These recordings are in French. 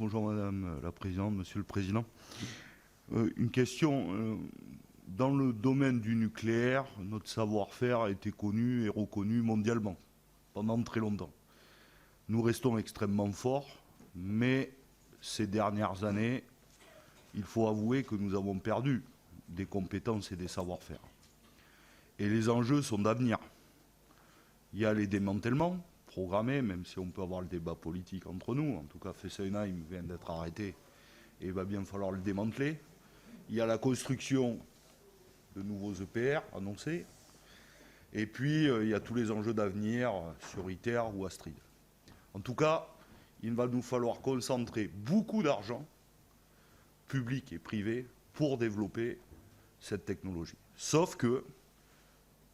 bonjour Madame la Présidente, Monsieur le Président. Une question. Dans le domaine du nucléaire, notre savoir-faire a été connu et reconnu mondialement pendant très longtemps. Nous restons extrêmement forts, mais ces dernières années, il faut avouer que nous avons perdu des compétences et des savoir-faire. Et les enjeux sont d'avenir. Il y a les démantèlements programmés, même si on peut avoir le débat politique entre nous. En tout cas, Fessenheim vient d'être arrêté et il va bien falloir le démanteler. Il y a la construction de nouveaux EPR annoncés. Et puis, il y a tous les enjeux d'avenir sur ITER ou Astrid. En tout cas, il va nous falloir concentrer beaucoup d'argent, public et privé, pour développer cette technologie. Sauf que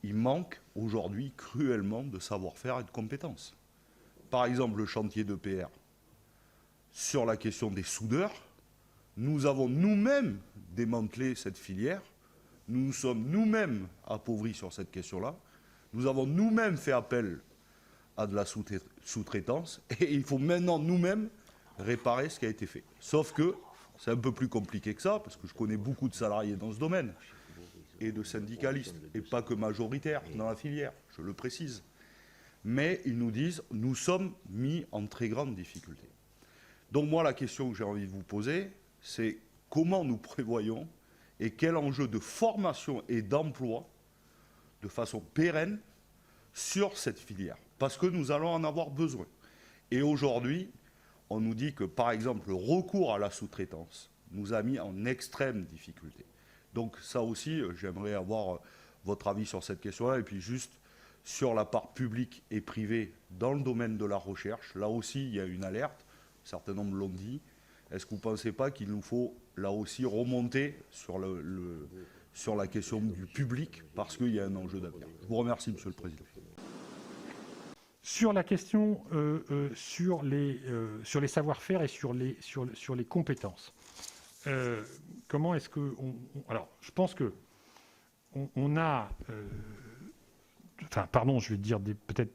il manque aujourd'hui cruellement de savoir-faire et de compétences. Par exemple, le chantier d'EPR, sur la question des soudeurs, nous avons nous-mêmes démantelé cette filière, nous nous sommes nous-mêmes appauvris sur cette question-là, nous avons nous-mêmes fait appel à de la sous-traitance, et il faut maintenant nous-mêmes réparer ce qui a été fait. Sauf que c'est un peu plus compliqué que ça, parce que je connais beaucoup de salariés dans ce domaine, et de syndicalistes, et pas que majoritaires dans la filière, je le précise. Mais ils nous disent, nous sommes mis en très grande difficulté. Donc moi, la question que j'ai envie de vous poser, c'est comment nous prévoyons et quel enjeu de formation et d'emploi, de façon pérenne, sur cette filière. Parce que nous allons en avoir besoin. Et aujourd'hui, on nous dit que, par exemple, le recours à la sous-traitance nous a mis en extrême difficulté. Donc ça aussi, j'aimerais avoir votre avis sur cette question-là. Et puis juste sur la part publique et privée dans le domaine de la recherche, là aussi, il y a une alerte. Certains nombres l'ont dit. Est-ce que vous ne pensez pas qu'il nous faut, là aussi, remonter sur, sur la question du public parce qu'il y a un enjeu d'avenir? Je vous remercie, Monsieur le Président. Sur la question sur les savoir-faire et sur les compétences, comment est-ce que... alors, je pense que on a... enfin, pardon, je vais dire peut-être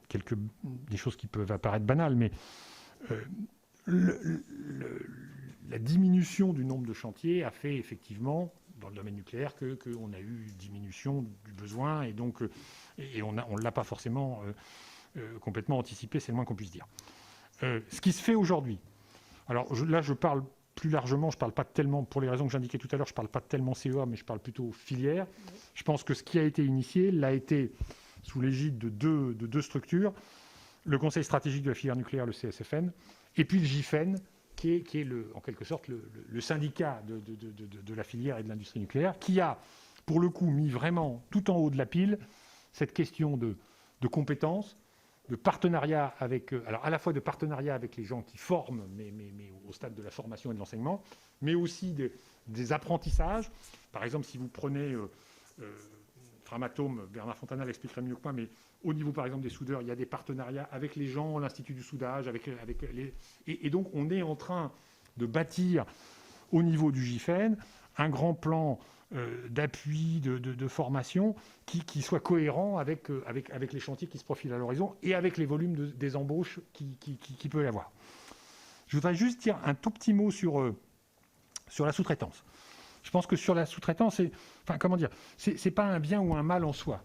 des choses qui peuvent apparaître banales, mais la diminution du nombre de chantiers a fait effectivement, dans le domaine nucléaire, qu'on a eu diminution du besoin, et donc on ne l'a pas forcément complètement anticipé, c'est le moins qu'on puisse dire. Ce qui se fait aujourd'hui, alors là je parle plus largement, je ne parle pas tellement, pour les raisons que j'indiquais tout à l'heure, je ne parle pas tellement CEA, mais je parle plutôt filière. Je pense que ce qui a été initié l'a été sous l'égide de deux structures, le Conseil stratégique de la filière nucléaire, le CSFN, et puis le GIFEN, qui est en quelque sorte le syndicat de la filière et de l'industrie nucléaire, qui a, pour le coup, mis vraiment tout en haut de la pile cette question de compétences, de partenariat avec, alors à la fois de partenariat avec les gens qui forment, mais au stade de la formation et de l'enseignement, mais aussi des apprentissages. Par exemple, si vous prenez Framatome, Bernard Fontana l'expliquerait mieux que moi, mais au niveau, par exemple, des soudeurs, il y a des partenariats avec les gens, l'Institut du soudage, et donc on est en train de bâtir au niveau du GIFEN un grand plan d'appui, de formation qui soit cohérent avec les chantiers qui se profilent à l'horizon et avec les volumes des embauches qui peut y avoir. Je voudrais juste dire un tout petit mot sur la sous-traitance. Je pense que sur la sous-traitance, c'est pas un bien ou un mal en soi.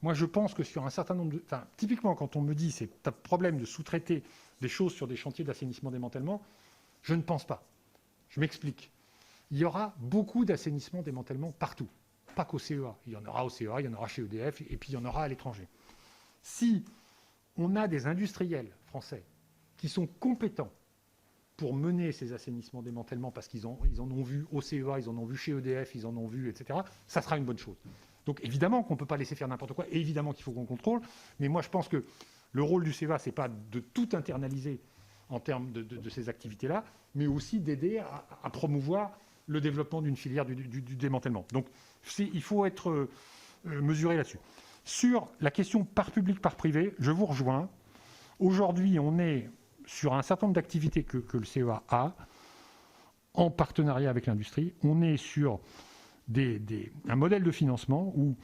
Moi, je pense que sur un certain nombre typiquement, quand on me dit c'est un problème de sous-traiter des choses sur des chantiers d'assainissement démantèlement, je ne pense pas. Je m'explique. Il y aura beaucoup d'assainissement démantèlement partout, pas qu'au CEA. Il y en aura au CEA, il y en aura chez EDF, et puis il y en aura à l'étranger. Si on a des industriels français qui sont compétents pour mener ces assainissements démantèlement, parce qu'ils en ont vu au CEA, ils en ont vu chez EDF, ils en ont vu, etc., ça sera une bonne chose. Donc évidemment qu'on ne peut pas laisser faire n'importe quoi, et évidemment qu'il faut qu'on contrôle, mais moi je pense que le rôle du CEA, ce n'est pas de tout internaliser en termes de ces activités-là, mais aussi d'aider à promouvoir le développement d'une filière du démantèlement. Donc il faut être mesuré là-dessus. Sur la question par public, par privé, je vous rejoins. Aujourd'hui, on est sur un certain nombre d'activités que le CEA a, en partenariat avec l'industrie. On est sur un modèle de financement où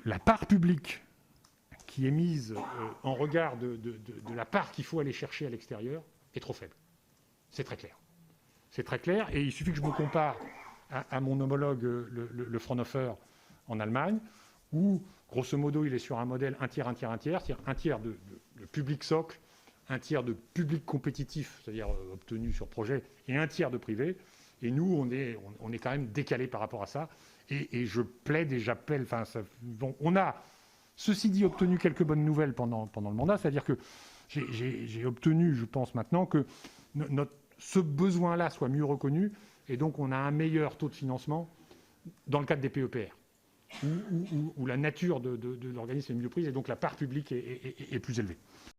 la part publique qui est mise en regard de la part qu'il faut aller chercher à l'extérieur est trop faible. C'est très clair. C'est très clair, et il suffit que je me compare à mon homologue, le Fraunhofer, en Allemagne, où, grosso modo, il est sur un modèle un tiers, c'est-à-dire un tiers de public socle, un tiers de public compétitif, c'est-à-dire obtenu sur projet, et un tiers de privé. Et nous, on est quand même décalé par rapport à ça. Et je plaide et j'appelle... on a, ceci dit, obtenu quelques bonnes nouvelles pendant le mandat, c'est-à-dire que j'ai obtenu, je pense maintenant, que ce besoin-là soit mieux reconnu, et donc on a un meilleur taux de financement dans le cadre des PEPR, où la nature de l'organisme est mieux prise, et donc la part publique est plus élevée.